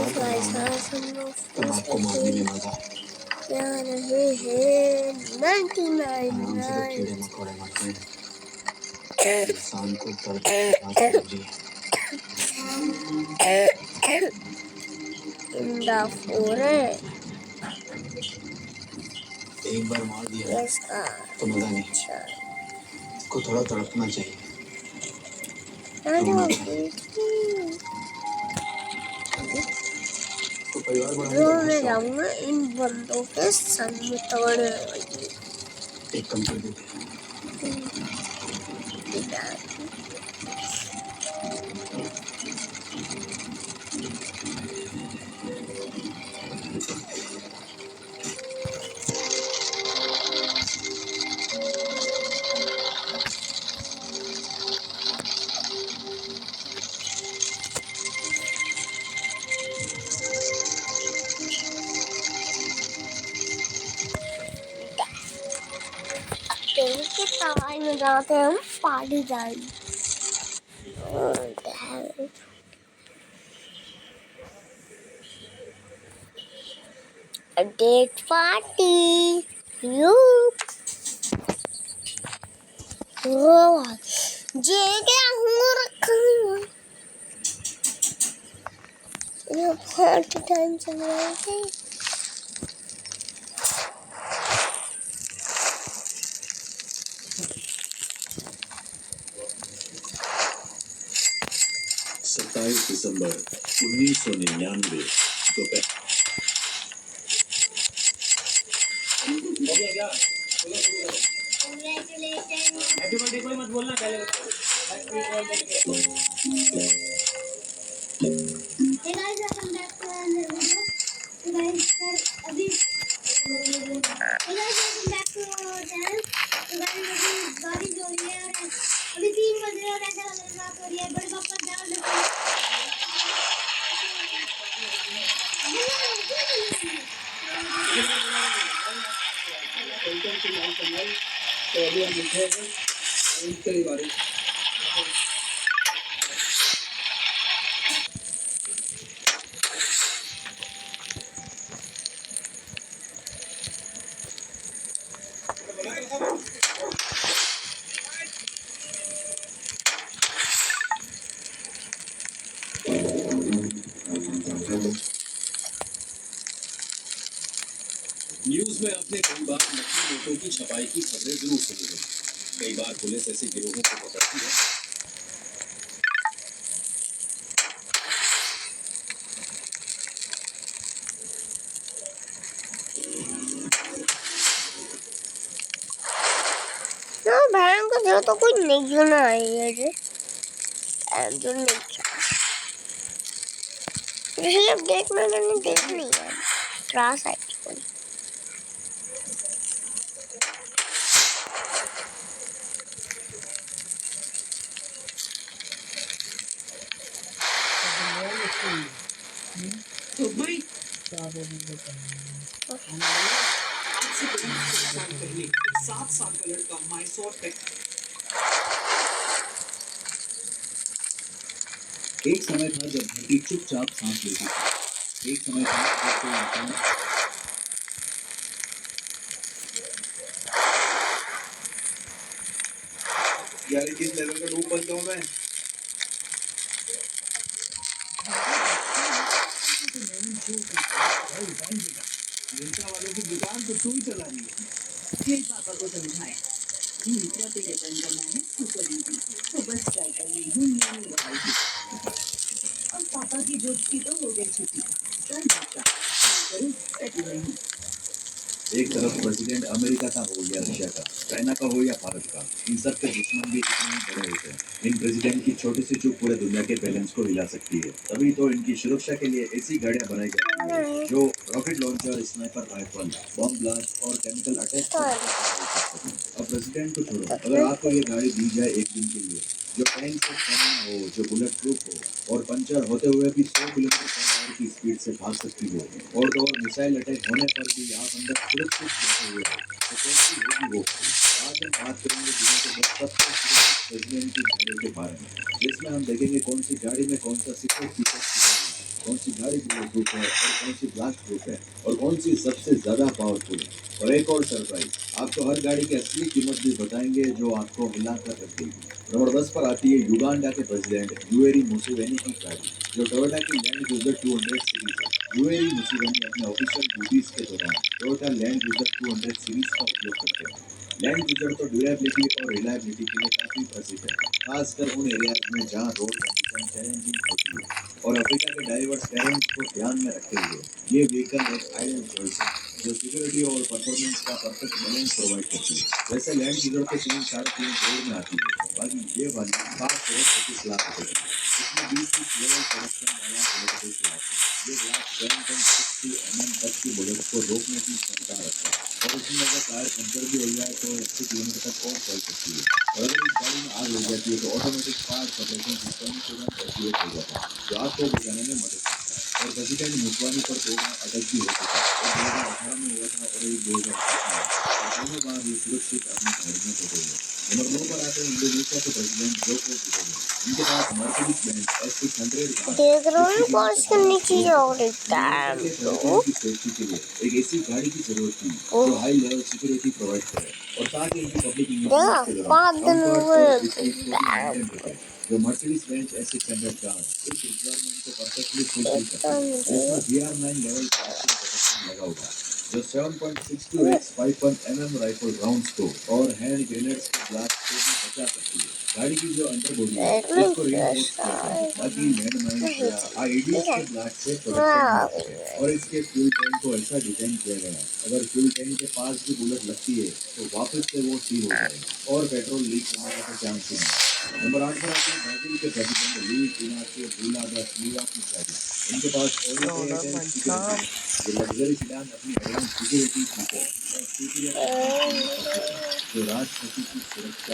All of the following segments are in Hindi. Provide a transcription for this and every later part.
इंतजार कर रहा हूँ ना, तब आपको मारने में मजा है। आराम से तो कीड़े मकोड़े मरते हैं, इंसान को दर्द की आवाज़ लग रही है। एक बार मार दिया तो मजा नहीं, इसको थोड़ा तड़पना चाहिए, रोना चाहिए। तो परिवार बढ़ाने का बहुत शौक है। इन बंदों के सामने तोड़ने वाली एक कम कर देते हैं। के ताल में जाते हम पार्टी जाएंगे। डेट पार्टी यू जे क्या हूँ रखा ये पार्टी टाइम चल रहा है। दिसंबर 1999 दोपहर। हैप्पी बर्थडे कोई मत बोलना पहले। अभी 3 बज रहे और ऐसा बात हो रही है। बड़े पापा जाओ तो अभी हम लिखे हैं उनके बारे में। न्यूज में आपने कई बार नकली नोटों की छपाई की खबरें जरूर सुनी हैं। कई बार पुलिस ऐसे गिरोहों को पकड़ती है। बहन को जो तो कुछ नहीं सुना है जो नहीं पिछले अपडेट में मैंने देख लिया है क्लास है कोई। तो भाई आज से 7 साल पहले 7 साल का लड़का मैसूर टेक। एक समय था जब धरती चुपचाप सांस लेती थी। एक समय था जब कोई इंसान यार किस लेवल का डूब बन जाऊं मैं। मिंत्रा वालों की दुकान तो तू ही चला रही है। फिर पापा को समझाया मिंत्रा पे रिटर्न करना है सुपर इजी, तो बस ट्राई करनी है न्यू वैरायटी। अब पापा की जॉब की तो हो गई छुट्टी, तो मिंत्रा करूं बैठी नहीं। एक तरफ प्रेसिडेंट अमेरिका का हो या रशिया का, चाइना का हो या भारत का, इन सब के दुश्मन भी इतने बड़े होते हैं। इन प्रेसिडेंट की छोटी सी चूक पूरे दुनिया के बैलेंस को हिला सकती है। तभी तो इनकी सुरक्षा के लिए ऐसी गाड़ियां बनाई जाती है जो rocket launcher, sniper rifle, bomb blast और केमिकल अटैक। अब प्रेसिडेंट को छोड़ो, अगर आपको ये गाड़ी दी जाए एक दिन के लिए, जो टैंक से कम हो, जो बुलेट प्रूफ हो और पंचर होते हुए भी 100 किलोमीटर की स्पीड से भाग सकती हो, और तो और मिसाइल अटैक होने पर भी आप अंदर सुरक्षित बैठे हुए हो, तो कैसी होगी वो। आज हम बात करेंगे दुनिया के 10 सबसे सुरक्षित प्रेसिडेंट की गाड़ियों के बारे में, जिसमें हम देखेंगे कौन सी गाड़ी में कौन सा सीक्रेट फीचर। कौन सी गाड़ी बुलेट प्रूफ है और कौन सी ब्लास्ट प्रूफ है और कौन सी सबसे ज्यादा पावरफुल है। और एक और सरप्राइज, आपको हर गाड़ी की असली कीमत भी बताएंगे जो आपको हिलाकर रख देगी। नंबर 10 पर आती है युगांडा के प्रेसिडेंट यूएरी मुसेवेनी की गाड़ी, जो टोयोटा की लैंड क्रूजर 200 सीरीज है। यूएरी मुसेवेनी अपने ऑफिशियल ड्यूटीज के दौरान टोयोटा लैंड क्रूजर 200 सीरीज का उपयोग करते हैं। लैंड क्रूजर तो ड्यूरेबिलिटी और रिलायबिलिटी के लिए काफी प्रसिद्ध है, खासकर उन एरियाज में जहाँ रोड कंडीशन चैलेंजिंग होती है। और अफ्रीका के डाइवर्स टेरेन को ध्यान में रखते हुए ये व्हीकल एक आइडियल चॉइस है, जो सिक्योरिटी और परफॉर्मेंस का परफेक्ट बैलेंस प्रोवाइड करती है। वैसे लैंड क्रूजर तो 3-3.5 करोड़ में आती है, बाकी ये वाली 5 करोड़ 25 लाख रुपए की। इसमें 20 लेवल प्रोडक्शन वाला बुलेट ग्लास है। ये ग्लास 7.62 तक की बुलेट को रोकने की क्षमता रखता है, और इसमें अगर टायर पंचर भी हो जाए तो 80 किलोमीटर तक और चल सकती है। और अगर इस गाड़ी में आग लग जाती है तो ऑटोमेटिक फायर सप्रेशन सिस्टम तुरंत एक्टिवेट हो जाता है, जो आग को बुझाने में मदद करता है। और प्रेसिडेंट मुसवानी पर 2 बार अटक भी हो चुका है, एक 2018 में हुआ था और एक 2021 में, और दोनों बार ये सुरक्षित अपने घर में हो गई है। नंबर 9 पर आते हैं इंडोनेशिया के प्रेसिडेंट जोको विडोडो। इनके पास मर्सिडीज बेंज S600 कार है, देख रहे जिसकी हो कौन कीमत सी नीचे 12 जाओ करोड़ रे है। टाइम उनके तो प्रेसिडेंट की सेफ्टी के लिए एक ऐसी गाड़ी की जरूरत थी जो हाई लेवल सिक्योरिटी प्रोवाइड करे, और साथ ही उनकी पब्लिक इंगेजमेंट के दौरान 5 दिन हो कंफर्ट और गए प्रेस्टीज को भी टाइम मेंटेन रखे। जो मर्सिडीज बेंज S600 कार इस रिक्वायरमेंट को परफेक्टली फुलफिल करती एकदम है, जिसमें VR9 लेवल ब्लास्टिंग प्रोटेक्शन लगा हुआ है, जो 7.62x 5 mm राइफल राउंड्स को और हैंड ग्रेनेड्स के ब्लास्ट से भी बचा सकती है। गाड़ी की जो अंडर बॉडी है एडमिन उसको रीइंफोर्स किया गया है ताकि लैंड माइंस या आईईडीज के ब्लास्ट से प्रोटेक्शन मिल सके। और इसके फ्यूल टैंक को ऐसा डिजाइन किया गया है, अगर फ्यूल टैंक के पास भी बुलेट लगती है तो वापस से वो सील हो जाएगा और पेट्रोल लीक होने का तो चांस ही नहीं है। नंबर 8 पर आते हैं ब्राजील के प्रेसिडेंट लुइस इनासियो लुला दा सिल्वा की गाड़ी। इनके पास ऑडी A10 सिक्योरिटी, ये लग्जरी सेडान अपनी एडवांस सिक्योरिटी फीचर और सुपीरियर परफॉर्मेंस के लिए प्रसिद्ध है, जो राष्ट्रपति की सुरक्षा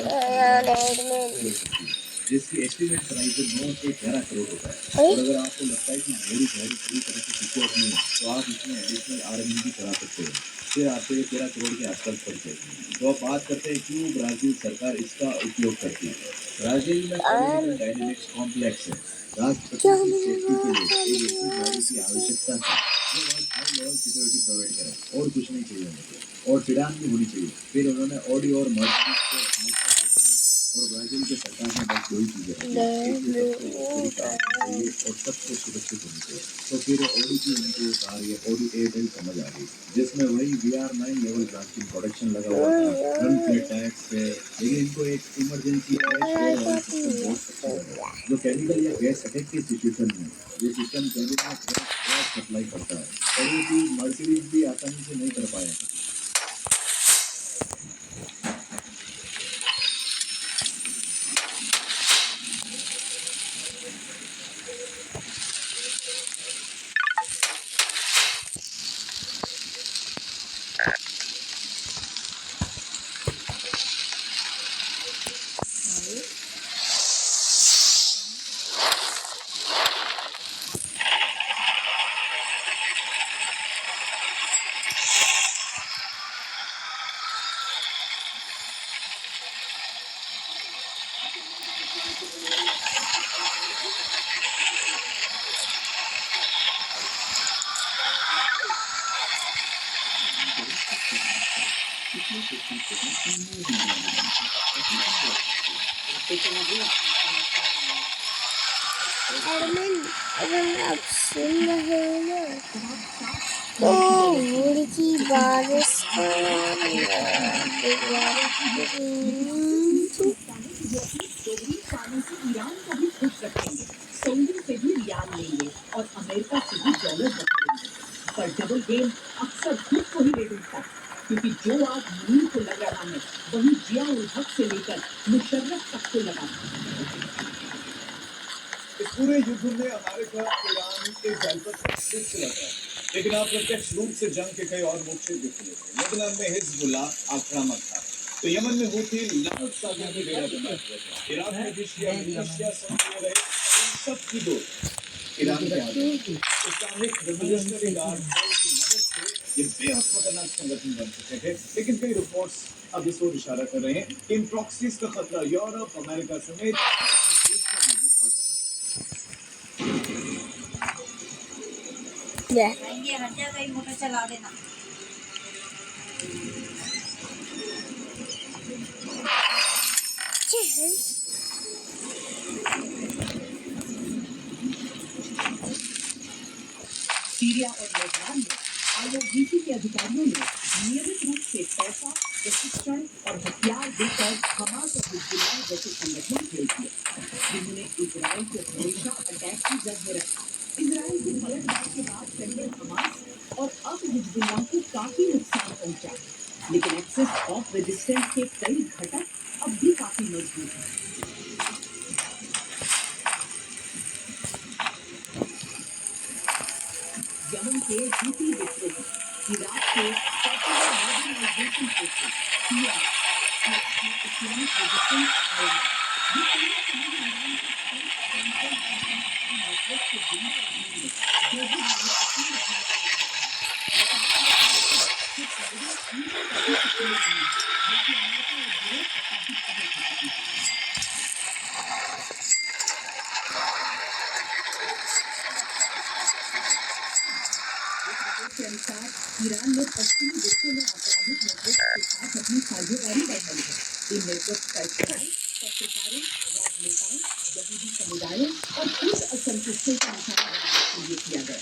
दे सकती है, जिसकी एस्टिमेट प्राइस 9 से 11 करोड़ रुपए है। और अगर आपको लगता है कि मेरी गाड़ी पूरी तरह से सिक्योर नहीं है तो आप इसमें एडिशनल आरएमडी भी करा सकते हैं, फिर आपको ये 13 करोड़ के आसपास पड़ जाएगी। तो अब बात करते हैं क्यों ब्राजील सरकार इसका उपयोग करती है। ब्राजील में पॉलिटिकल डायनेमिक्स कॉम्प्लेक्स है। राष्ट्रपति की सेफ्टी के लिए एक ऐसी गाड़ी की आवश्यकता है जो बहुत हाई लेवल सिक्योरिटी प्रोवाइड करे, और कुछ नहीं चाहिए मुझे, और सिडान भी होनी चाहिए। फिर उन्होंने ऑडी और मर्सिडीज को अपने साथ लिया, और ब्राजील के सरकार ने बस 2 ही चीजें रखी है, एक तो सबको लग्जरी कार होनी चाहिए और सबको सुरक्षित होनी चाहिए। तो फिर ऑडी की उनको कार ये ऑडी A10 समझ आ गई, जिसमें वही VR9 लेवल ब्लास्टिंग प्रोटेक्शन लगा हुआ था, रन फ्लैट टायर्स पे, लेकिन इनको एक इमरजेंसी क्रैश केयर वाला सिस्टम बहुत अच्छा लगा, जो केमिकल या गैस अटैक की सिचुएशन में ये सिस्टम कैबिन में फ्रेश सप्लाई करता है, और ये चीज मर्सिडीज भी आसानी से नहीं कर पाया। एडमिन अगर आप सुन रहे हो ना तो होली की बारिश का ईरान को भी खुश रखेंगे, सऊदी से भी रियाल लेंगे और अमेरिका से भी डॉलर बटोरेंगे। पर डबल गेम अक्सर खुद को ही ले डूबता है, क्योंकि जो आग मुनीर को लग रहा है वही जिया उल हक से लेकर मुशर्रफ तक को लगा। इस पूरे युद्ध में अमेरिका ईरान के जल पर सिर्फ चलाता है, लेकिन अप्रत्यक्ष रूप से जंग के कई और मुख्य युद्ध थे। लेबनान में हिजबुल्लाह आक्रामक था, तो यमन में हूथी लाहौर सागर में डेरा जमा हुआ था, इराक में भी शिया मिलिशिया सक्रिय रहे। इन सब की दो ईरान के आगे इस्लामिक रिवॉल्यूशनरी गार्ड की मदद से ये बेहद खतरनाक संगठन बन चुके थे। लेकिन कई रिपोर्ट्स अब इस ओर इशारा कर रहे हैं कि इन प्रॉक्सीज का खतरा यूरोप, अमेरिका समेत ले ये हट जा, कहीं मोटर चला देना। सीरिया और लेबनान में IRGC के अधिकारियों ने नियमित रूप से पैसा, प्रशिक्षण और हथियार देकर हमास और हिजबुल्लाह जैसे संगठन भेज दिए, जिन्होंने इजराइल को हमेशा अटैक की जद में रखा। इजराइल की पलटवार के बाद पहले हमास और अब हिजबुल्लाह को काफी नुकसान पहुंचा, लेकिन एक्सिस ऑफ रेजिस्टेंस के कई घटक अब भी काफी मजबूत हैं। यमन के हूती विद्रोही, इराक के पॉपुलर मॉडर्नाइजेशन फोर्सेस (PMA) और इस्लामिक रेजिस्टेंस आर्मी, ये तीनों संगठन ईरान के नेटवर्क से जुड़ी रखने में बेहद महत्वपूर्ण भूमिका निभा रहे हैं। ये साइबर हमेशा काफी सक्रिय रही है, बल्कि अमेरिका और यूरोप का काफी प्रभाव है। के अनुसार ईरान ने पश्चिमी देशों में आपराधिक नेटवर्क के साथ अपनी साझेदारी बढ़ाई है। इन नेटवर्क का इस्तेमाल पत्रकारों, राजनेताओं, यहूदी समुदायों और कुछ असंतुष्टों का निशाना बनाने के लिए किया गया।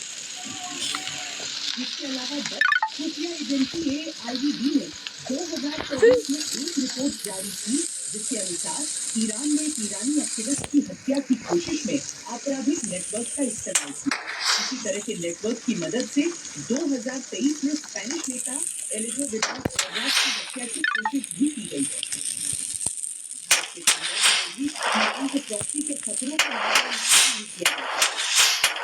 इसके अलावा डच खुफिया एजेंसी AIVD ने 2024 में एक रिपोर्ट जारी की, जिसके अनुसार ईरान ने एक ईरानी एक्टिविस्ट की हत्या की कोशिश में आपराधिक नेटवर्क का इस्तेमाल किया। इसी तरह के नेटवर्क की मदद से 2023 में स्पेनिश नेता एलिजो विदाल ऑर्राज की हत्या की कोशिश भी की गई है। भारत के संदर्भ में भी ईरान के प्रॉक्सी के खतरों का नजरअंदाज नहीं किया जा सकता।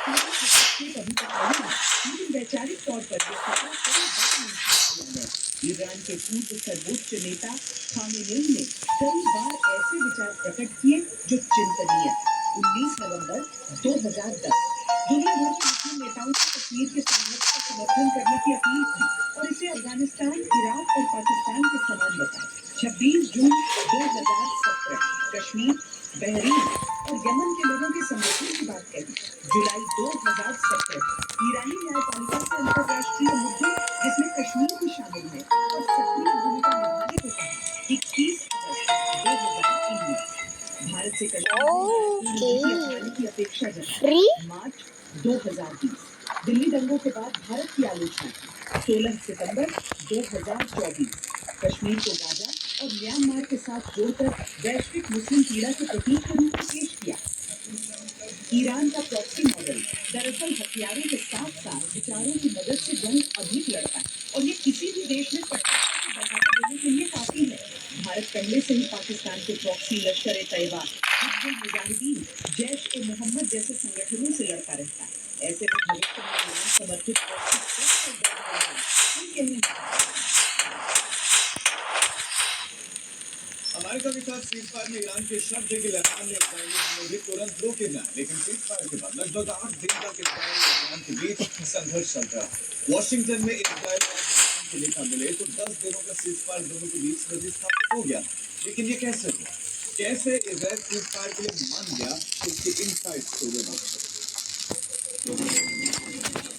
पूरा हस्तक्षेप अभी तक नहीं है, लेकिन वैचारिक तौर पर यह खतरा कई बार महसूस किया गया। ईरान के पूर्व सर्वोच्च नेता खामेनेई ने कई बार ऐसे विचार प्रकट किए जो चिंतनीय। 19 नवंबर 2010 दुनिया भर के मुस्लिम नेताओं से कश्मीर के संघर्ष का समर्थन करने की अपील की और इसे अफगानिस्तान, इराक और पाकिस्तान के समान बताया। 26 जून 2017 कश्मीर, बहरीन और यमन के लोगों के समर्थन की बात कही। जुलाई 2017 ईरानी न्यायपालिका से अंतर्राष्ट्रीय मुद्दों, जिसमें कश्मीर भी शामिल है, और सक्रिय भूमिका निभाने को कहा। 21 अगस्त 2019 भारत से कश्मीर अपनाने की अपेक्षा जताई। मार्च 2020 दिल्ली दंगों के बाद भारत की आलोचना की। 16 सितंबर 2024 कश्मीर को गाजा और म्यांमार के साथ जोड़कर वैश्विक मुस्लिम पीड़ा के प्रतीक के रूप में पेश किया। ईरान का प्रॉक्सी मॉडल दरअसल हथियारों के साथ साथ विचारों की मदद से जंग अधिक लड़ता है, और ये किसी भी देश में कट्टरता को बढ़ावा देने के लिए काफी है। भारत पहले से ही पाकिस्तान के प्रॉक्सी लश्कर ए तैयबा, हिजबुल मुजाहिदीन, जैश ए मोहम्मद जैसे संगठनों से लड़ता रहता है। ऐसे में भविष्य में ईरान समर्थित प्रॉक्सी कैसे बढ़ रहा है, हम कहने नहीं। अमेरिका के साथ सीजफायर में ईरान के शब्द है कि लेबनान ने इजरायली हमले भी तुरंत रोके जाए, लेकिन सीजफायर के बाद लगभग 8 दिन तक इजरायल और लेबनान के बीच संघर्ष चलता रहा। वॉशिंगटन में इजरायल और लेबनान के नेता मिले तो 10 दिनों का सीजफायर दोनों के बीच प्रतिस्थापित हो गया, लेकिन ये कैसे हुआ? कैसे इजरायल सीजफायर के लिए मान गया? इसके इनसाइड स्टोरी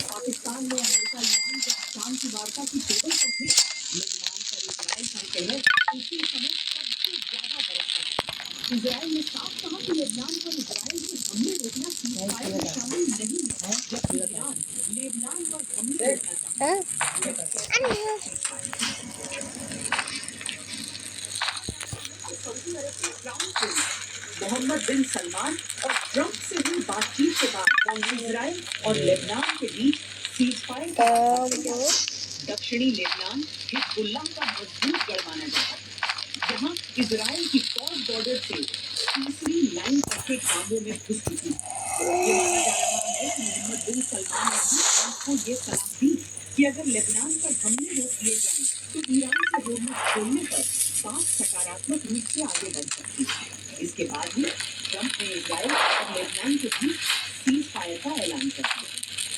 पाकिस्तान में अमेरिका ईरान जब शांति वार्ता की टेबल पर थे, लेबनान पर इजरायल का कहर उसी समय सबसे ज्यादा बरसता है। इजरायल ने साफ कहा कि लेबनान पर इजरायल के हमले रोकना सीजफायर में शामिल नहीं है, जबकि ईरान लेबनान पर हमले रोकना चाहता है। सऊदी अरब के क्राउन प्रिंस मोहम्मद बिन सलमान और ट्रंप से हुई बातचीत के बाद इजरायल और लेबनान के बीच सीजफायर का दक्षिणी लेबनान हिजबुल्लाह का मजबूत गढ़ माना जाता है। यहाँ इजरायल की फौज बॉर्डर से तीसरी लाइन तक के कामों में घुस चुकी है। ये माना जा रहा है कि मोहम्मद बिन सलमान ने भी ट्रंप को ये सलाह दी कि अगर लेबनान पर हमले रोक दिए जाएं, तो ईरान से होर्मुज खोलने पर बात सकारात्मक रूप से आगे बढ़ सकती है। इसके बाद ही ट्रंप ने इजरायल और लेबनान के बीच सीज फायर का ऐलान कर दिया।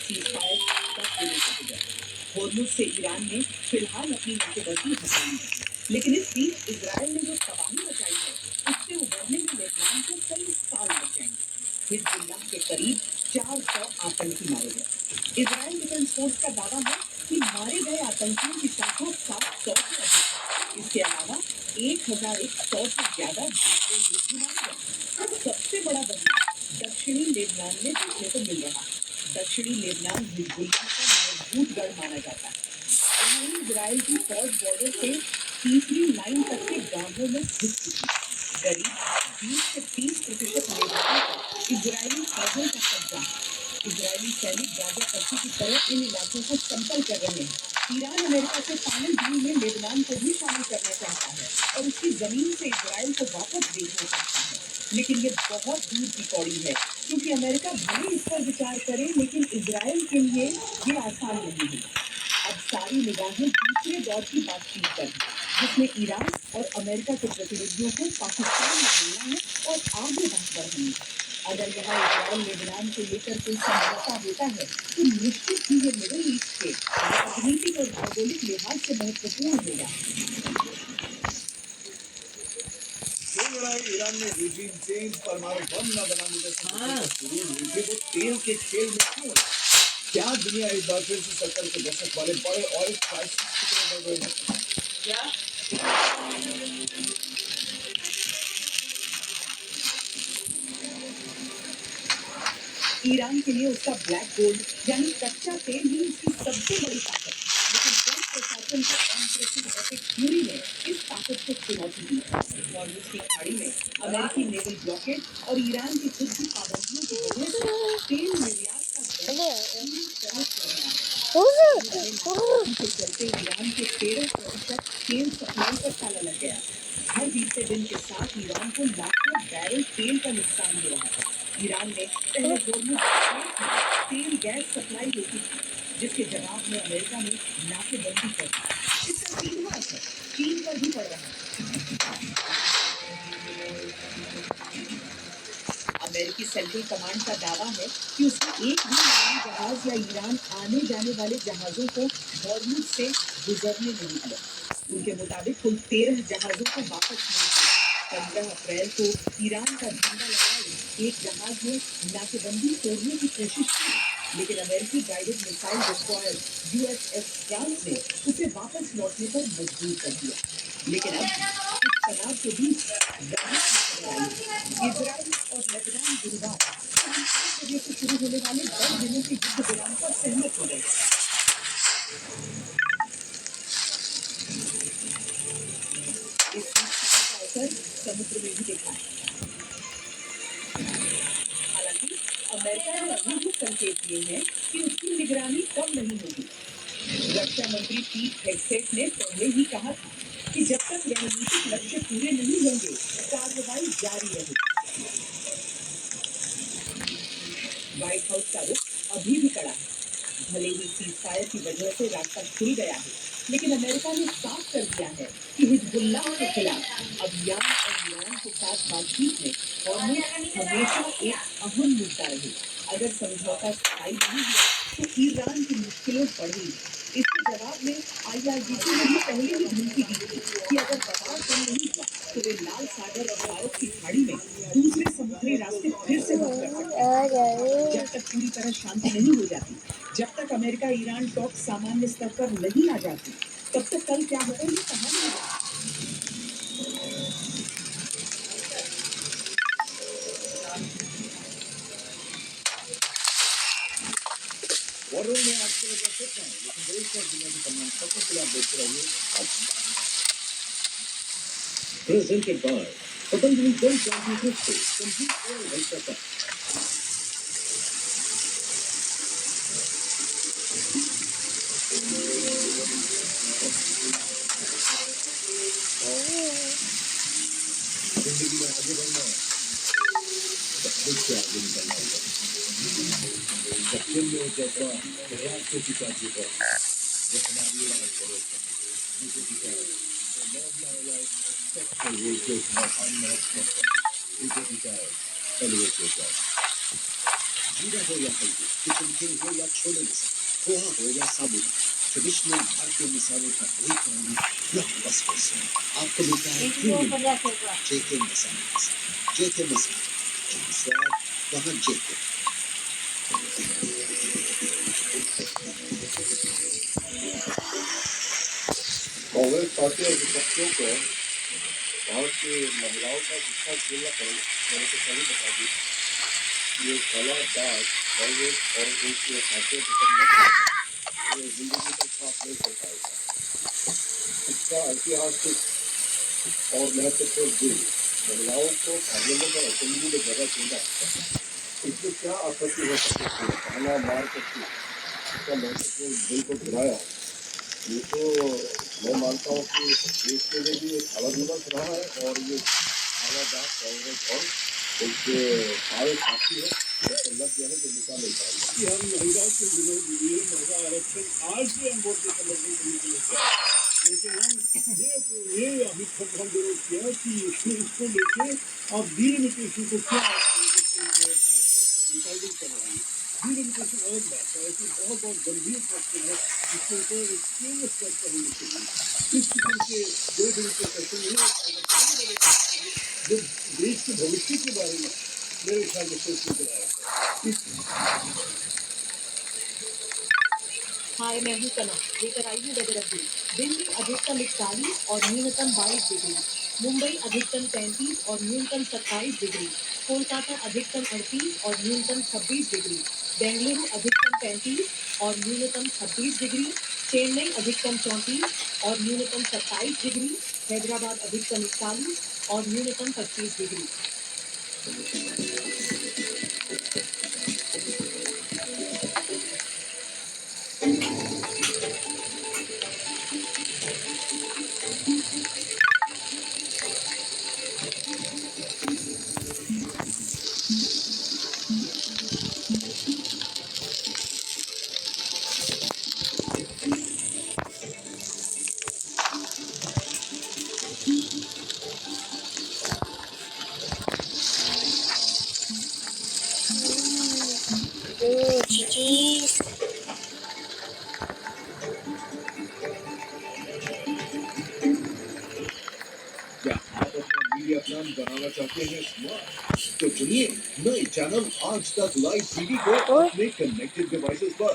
सीज फायर 10 दिनों तक गया। होर्मुज से ईरान ने फिलहाल अपनी नाकेबंदी हटा ली, लेकिन इस बीच इजरायल ने जो तबाही मचाई है, उससे उबरने में लेबनान को कई साल लग जाएंगे। हिजबुल्लाह के करीब 400 आतंकी मारे गए। इजरायल ने कल इंटेलिजेंस फोर्स का दावा है कि मारे गए आतंकियों की संख्या 700 से अधिक है। इसके अलावा 1100 से ज्यादा दूसरे लोग भी मारे गए। अब सबसे बड़ा बदलाव दक्षिणी लेबनान में देखने को मिल रहा है। दक्षिणी लेबनान हिजबुल्लाह का मजबूत गढ़ माना जाता है। वहीं इजराइल की फौज बॉर्डर से तीसरी लाइन तक के गांवों में घुस चुकी है। करीब 20 से 30% लेबनान पर इजरायली फौजों का कब्जा है। इजरायली सैनिक गाजा पट्टी की तरह इन इलाकों को समतल कर रहे हैं। ईरान अमेरिका से फाइनल डील में लेबनान को भी शामिल करना चाहता है और उसकी जमीन से इजराइल को वापस भेजना चाहता है। लेकिन ये बहुत दूर की कौड़ी है, क्योंकि अमेरिका भले इस पर विचार करे, लेकिन इजराइल के लिए ये आसान नहीं है। अब सारी निगाहें दूसरे दौर की बातचीत पर हैं, जिसमें ईरान और अमेरिका के प्रतिनिधियों को पाकिस्तान में मिलना है और आगे बात बढ़ानी है। अगर यहाँ इजराइल लेबनान को लेकर कोई समझौता होता है, तो निश्चित ही ये मिडिल ईस्ट के राजनीतिक और भौगोलिक लिहाज से महत्वपूर्ण होगा। ईरान ने रिजीम चेंज, परमाणु बम न बनाने जैसे शुरू हुई थी, वो तेल के खेल में क्यों? क्या दुनिया एक बार फिर से 70 के दशक वाले बड़े ऑयल क्राइसिस की तरफ बढ़ रही है? क्या ईरान के लिए उसका ब्लैक गोल्ड यानी कच्चा तेल ही उसकी सबसे बड़ी ताकत है। लेकिन ट्रंप प्रशासन के अनप्रेसिडेंटेड थ्योरी ने इस ताकत को चुनौती दी है। हॉर्मुज़ की खाड़ी में अमेरिकी नेवल ब्लॉकेड और ईरान की खुद की पाबंदियों की वजह से तेल निर्यात का दर पूरी तरह चढ़ रहा है। के चलते ईरान के 13% तेल सप्लाई पर ताला लग गया। हर बीतते दिन के साथ ईरान को लाखों बैरल तेल का नुकसान हो रहा है। ईरान ने पहले होर्मुज़ स्ट्रेट में तेल गैस सप्लाई रोकी थी, जिसके जवाब में अमेरिका ने नाकेबंदी कर दी। इसका सीधा असर चीन पर भी पड़ रहा है। अमेरिकी सेंट्रल कमांड का दावा है कि उसने एक भी ईरानी जहाज या ईरान आने जाने वाले जहाजों को हॉर्मुज़ से गुजरने नहीं दिया। उनके मुताबिक कुल 13 जहाजों को वापस नहीं किया। 15 अप्रैल को ईरान का झंडा लगाए एक जहाज ने नाकेबंदी तोड़ने की कोशिश की, लेकिन अमेरिकी guided missile destroyer USS France ने उसे वापस लौटने पर मजबूर कर दिया। लेकिन अब इस तनाव के बीच इजराइल और लेबनान गुरुवार को से शुरू होने वाले 10 दिनों के युद्ध विराम पर सहमत हो गए। इस का असर समुद्र में भी देखा है। हालांकि अमेरिका ने अभी भी संकेत दिए हैं कि उसकी निगरानी कम नहीं होगी। रक्षा मंत्री पीट हेगसेट ने पहले ही कहा था कि जब तक रणनीतिक लक्ष्य पूरे नहीं होंगे, कार्रवाई जारी रहेगी। व्हाइट हाउस का रुख अभी भी कड़ा है। भले ही सीजफायर की वजह से रास्ता खुल गया है, लेकिन अमेरिका ने साफ कर दिया है कि हिजबुल्लाह के खिलाफ अभियान और ईरान के साथ बातचीत में हॉर्मुज़ हमेशा एक अहम मुद्दा रहेगा। अगर समझौता स्थायी नहीं हुआ, तो ईरान की मुश्किलें बढ़ेंगी। इसके जवाब में IRGC ने भी पहले ही धमकी दी थी कि अगर दबाव कम नहीं हुआ, तो वे लाल सागर और भारत की खाड़ी में दूसरे समुद्री रास्ते फिर से बंद कर सकते हैं। जब तक पूरी तरह शांति नहीं हो जाती, जब तक अमेरिका ईरान टॉक सामान्य स्तर पर नहीं आ जाती, तब तक कल क्या होगा ये कहा नहीं जा सकता। वॉर रूम में आज के लिए बस इतना है, लेकिन देश और दुनिया की तमाम खबरों के लिए आप देखते रहिए आज प्रेजेंटेड बाय पतंजलि जल जागरूक से कंप्लीट ऑयल हेल्थ चेकअप। जिंदगी में आगे बढ़ना है, खुद से आगे निकलना होगा। सचिन में जैसा राष्ट्र की चाची पर जो हमारी लाइफ करेगा, मुझे भी क्या है, तो love my life exceptional voltage महान महत्व, मुझे भी क्या है, एलिवेट हो जाए। जीरा हो या हल्दी, चिकन किंग हो या छोले मसाला, पोहा हो या साबुत, ट्रेडिशनल भारतीय मसालों का एक नाम ब्लॉकबस्टर से आपको मिलता है जेके मसाला के साथ। जेके मसाला, जहाँ स्वाद वहाँ जेके। कांग्रेस पार्टी और विपक्षियों को भारत की महिलाओं का जितना झेलना पड़े, मैंने तो सही बता दी। ये काला दाग कांग्रेस और उनके साथियों को ये जिंदगी में साफ नहीं कर पाएगा। इसका ऐतिहासिक और महत्वपूर्ण दिन महिलाओं को पार्लियामेंट और असेंबली में जगह देना, इसमें क्या आपत्ति हो सकती है? पहला मार करके इसका महत्वपूर्ण बिल को गिराया, ये तो मैं मानता हूँ कि देश के लिए भी एक अलग दिवस रहा है और ये काला दाग कांग्रेस और उनके सारे साथी है तो लग गया है जो निकाल नहीं पाएगा कि हम महिला के विरोध लिए महिला आरक्षण आज भी हम वोट देकर लड़ने के लिए लेकिन हम ये अभी तक हम विरोध किया कि इसको लेके आप डीलिमिटेशन को क्या रिकॉर्डिंग कर रहे हैं। डीलिमिटेशन अलग बात है, ऐसे बहुत बहुत गंभीर प्रश्न है जिसके ऊपर एक केंद्र स्तर पर होनी चाहिए। इस किस्म के 2 दिन के सेशन नहीं हो पाएगा जो देश के भविष्य के बारे में मेरे ख्याल में सोच नजर आया। हाय, मैं हूँ कना, लेकर आई हूँ वेदर अपडेट। दिल्ली अधिकतम 41 और न्यूनतम 22 डिग्री, मुंबई अधिकतम 33 और न्यूनतम 27 डिग्री, कोलकाता अधिकतम 38 और न्यूनतम 26 डिग्री, बेंगलुरु अधिकतम 35 और न्यूनतम 26 डिग्री, चेन्नई अधिकतम 34 और न्यूनतम 27 डिग्री, हैदराबाद अधिकतम 41 और न्यूनतम 25 डिग्री। चीज क्या आप अपना मीडिया प्लान बनाना चाहते हैं स्मार्ट? तो चलिए नए चैनल आज तक लाइव टीवी को अपने कनेक्टेड डिवाइसेस पर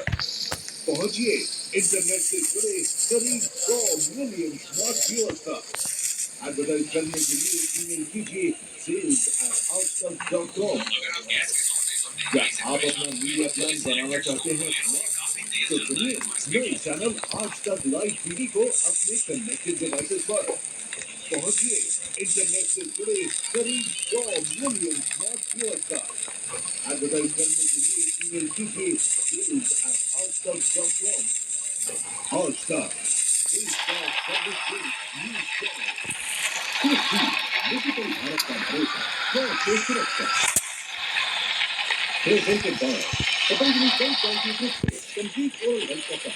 पहुंचिए। इंटरनेट से जुड़े करीब 100 मिलियन स्मार्ट व्यूअर्स तक। एडवर्टाइज करने के लिए ईमेल कीजिए sales@outlook.com। क्या आप अपना मीडिया प्लान बनाना चाहते हैं स्मार्ट? तो चलिए नए चैनल आज तक लाइव टीवी को अपने कनेक्टेड डिवाइसेस पर पहुंचिए। इंटरनेट से जुड़े करीब 100 मिलियन स्मार्ट व्यूअर्स तक। एडवर्टाइज करने के लिए ईमेल कीजिए sales@outlook.com। हॉटस्टार डिजिटल भारत का भरोसा से सुरक्षा presented by Patanjali health group से कंप्लीट ओरल हेल्थ का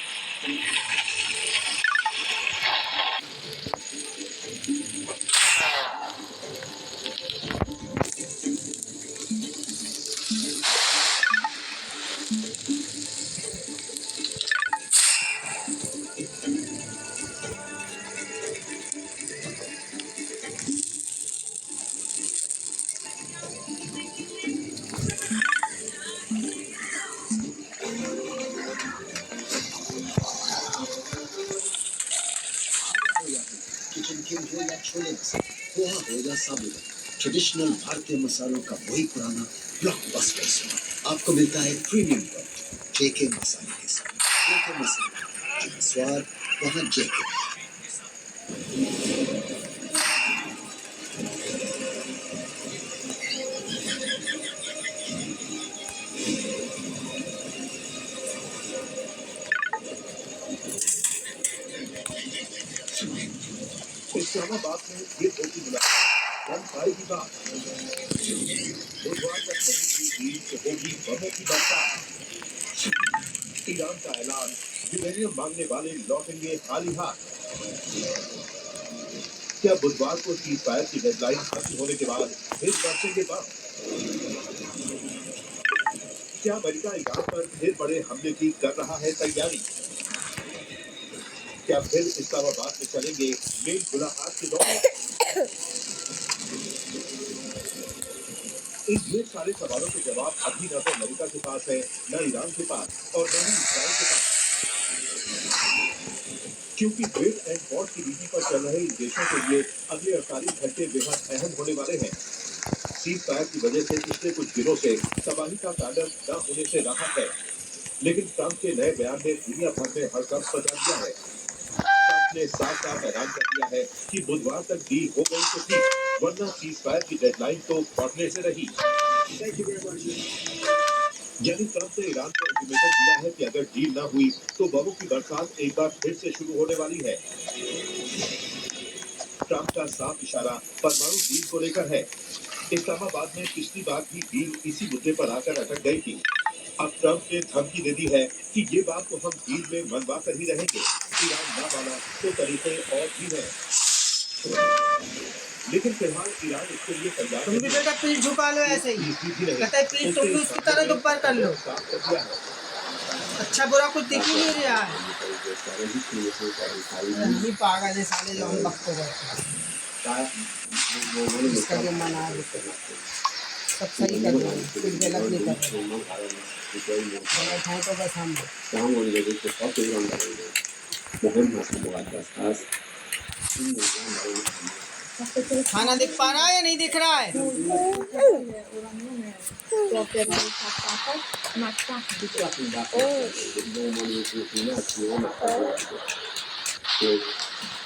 किचन किंग हो या छोले मसाला, पोहा हो या साबुदाना, ट्रेडिशनल भारतीय मसालों का वही पुराना ब्लॉकबस्टर स्वाद आपको मिलता है प्रीमियम क्वालिटी जेके मसाले के साथ। जेके मसाला, जहाँ स्वाद वहाँ जेके। इस्लामाबाद में ये होगी मुलाकात, कौन पाएगी बात? बुधवार तक नहीं होगी बमों की बरसात। ईरान का ऐलान, यूरेनियम मांगने वाले लौटेंगे खाली हाथ। क्या बुधवार को सीज़फायर की डेडलाइन खत्म होने के बाद फिर बरसेंगे बम? क्या अमेरिका ईरान पर फिर बड़े हमले की कर रहा है तैयारी? क्या फिर इस्लामाबाद में चलेंगे मेन मुलाकात के दौरान? इन ढेर सारे सवालों के जवाब अभी न तो अमेरिका के पास है, न ईरान के पास और न ही इस्राइल के पास। क्योंकि वेट एंड वॉट की नीति पर चल रहे इन देशों के लिए अगले 48 घंटे बेहद अहम होने वाले हैं। सीज फायर की वजह से पिछले कुछ दिनों से तबाही का तांडव न होने से राहत है, लेकिन ट्रंप के नए बयान ने दुनिया भर में हड़कंप मचा दिया है। ट्रंप ने साफ साफ ऐलान कर दिया है कि बुधवार तक डील हो गई तो ठीक, वरना सीज फायर की डेडलाइन तो बढ़ने से रही। यानी ट्रंप ने ईरान को अल्टीमेटम दिया है कि अगर डील न हुई तो बमों की बरसात एक बार फिर से शुरू होने वाली है। ट्रंप का साफ इशारा परमाणु डील को लेकर है। इस्लामाबाद में पिछली बार भी डील इसी मुद्दे पर आकर अटक गई थी। अब ट्रंप ने धमकी दे दी है कि ये बात तो हम डील में मनवा कर ही रहेंगे, ईरान न माना तो तरीके और भी हैं। लेकिन फिलहाल ईरान इसके लिए तैयार तुम भी नहीं है। बेटा पीठ झुका लो ऐसे ही, कहता है पीठ तुम भी उसकी तरह ऊपर कर लो। साफ कर दिया है। अच्छा बुरा कुछ दिख ही नहीं रहा है। भी पागल है साले जो हम वक्त को इसका जो मना है सब सही कर रहे हैं, कुछ गलत नहीं कर रहे। बैठाएं तो बस हम खाना दिख पा रहा है या नहीं दिख रहा है?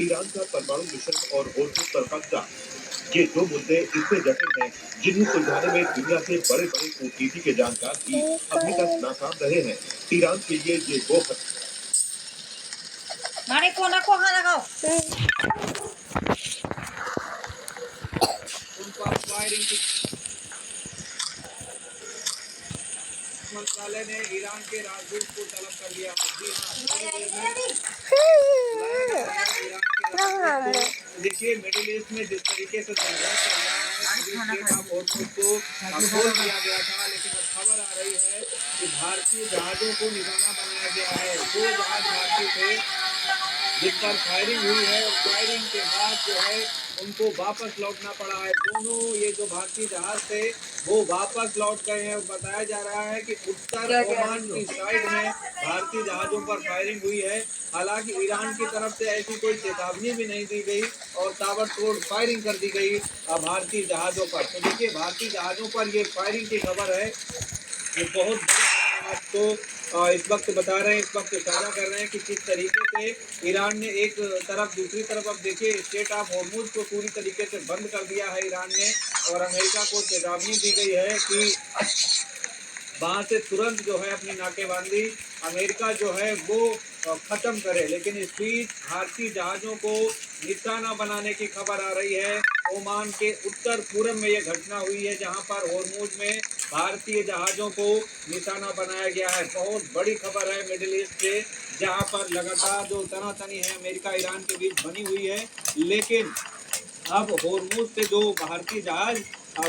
ईरान का परमाणु मिशन और होर्मुज पर कब्जा, ये दो मुद्दे इतने जटिल हैं जिन्हें सुलझाने में दुनिया के बड़े बड़े कूटनीति के जानकार भी अभी तक नाकाम रहे हैं। ईरान के लिए ये वो Mari ko na ko hana ko. मंत्रालय ने ईरान के राजदूत को तलब कर दिया। देखिए मिडिल ईस्ट में जिस तरीके से संघर्ष चल रहा है, को खोल दिया गया था, लेकिन अब खबर आ रही है कि भारतीय जहाजों को निशाना बनाया गया है। 2 जहाज भारतीय थे जिस पर फायरिंग हुई है, और फायरिंग के बाद जो है उनको वापस लौटना पड़ा है। दोनों ये जो भारतीय जहाज थे वो वापस लौट गए हैं। बताया जा रहा है कि उत्तर ओमान की साइड में भारतीय जहाजों पर फायरिंग हुई है। हालांकि ईरान की तरफ से ऐसी कोई चेतावनी भी नहीं दी गई और ताबड़तोड़ फायरिंग कर दी गई भारतीय जहाजों पर। तो देखिए भारतीय जहाजों पर ये फायरिंग की खबर है, ये बहुत बड़ी खबर है। आपको इस वक्त बता रहे हैं, इस वक्त साझा कर रहे हैं कि किस तरीके से ईरान ने एक तरफ दूसरी तरफ, अब देखिए स्टेट ऑफ होर्मुज को पूरी तरीके से बंद कर दिया है ईरान ने, और अमेरिका को चेतावनी दी गई है कि वहाँ से तुरंत जो है अपनी नाकेबंदी अमेरिका जो है वो खत्म करे। लेकिन इस बीच भारतीय जहाज़ों को निशाना बनाने की खबर आ रही है। ओमान के उत्तर पूर्व में ये घटना हुई है जहाँ पर होर्मुज में भारतीय जहाज़ों को निशाना बनाया गया है। बहुत बड़ी खबर है मिडिल ईस्ट से, जहाँ पर लगातार जो तनातनी है अमेरिका ईरान के बीच बनी हुई है। लेकिन अब होर्मुज से जो भारतीय जहाज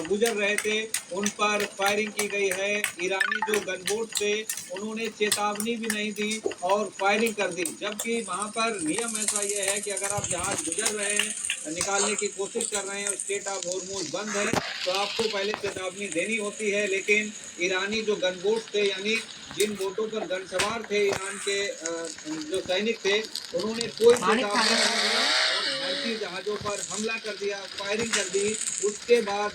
गुजर रहे थे उन पर फायरिंग की गई है। ईरानी जो गनबोट थे उन्होंने चेतावनी भी नहीं दी और फायरिंग कर दी, जबकि वहां पर नियम ऐसा ये है कि अगर आप जहाज गुजर रहे हैं, निकालने की कोशिश कर रहे हैं और स्टेट ऑफ होर्मुज बंद है तो आपको पहले चेतावनी देनी होती है। लेकिन ईरानी जो गनबोट थे, यानी जिन बोटों पर गन सवार थे ईरान के जो सैनिक थे, उन्होंने कोई चेतावनी नहीं दी और भारतीय जहाजों पर हमला कर दिया, फायरिंग कर दी। उसके बाद